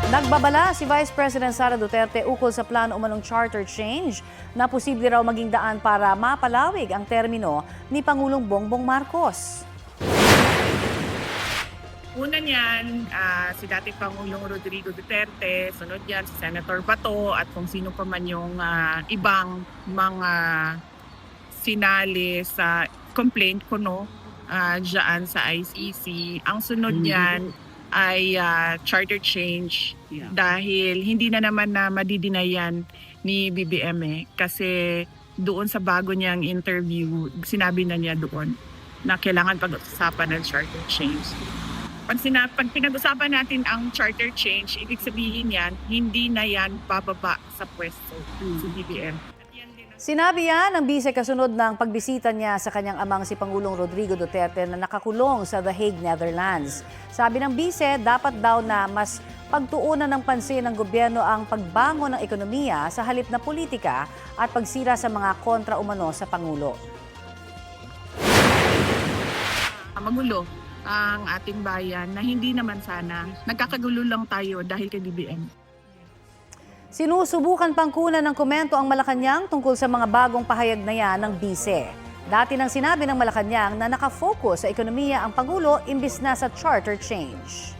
Nagbabala si Vice President Sara Duterte ukol sa plano umanong charter change na posible raw maging daan para mapalawig ang termino ni Pangulong Bongbong Marcos. Una niyan, si dating Pangulong Rodrigo Duterte, sunod yan si Senator Bato at kung sino pa man yung ibang mga sinali sa complaint ko dyan sa ICC. Ang sunod niyan ay charter change dahil hindi na naman na madidinayan ni BBM kasi doon sa bago niyang interview, sinabi na niya doon na kailangan pag-usapan ng charter change. Pag pinag-usapan natin ang charter change, ibig sabihin yan, hindi na yan bababa sa pwesto si BBM. Sinabi yan ng bise kasunod ng pagbisita niya sa kanyang amang si Pangulong Rodrigo Duterte na nakakulong sa The Hague, Netherlands. Sabi ng bise, dapat daw na mas pagtuunan ng pansin ng gobyerno ang pagbangon ng ekonomiya sa halip na politika at pagsira sa mga kontra umano sa Pangulo. Magulo ang ating bayan na hindi naman sana. Nagkakagulo lang tayo dahil kay BBM. Sinusubukan pang kunan ng komento ang Malacanang tungkol sa mga bagong pahayag na yan ng bise. Dati nang sinabi ng Malacanang na nakafocus sa ekonomiya ang Pangulo imbis na sa charter change.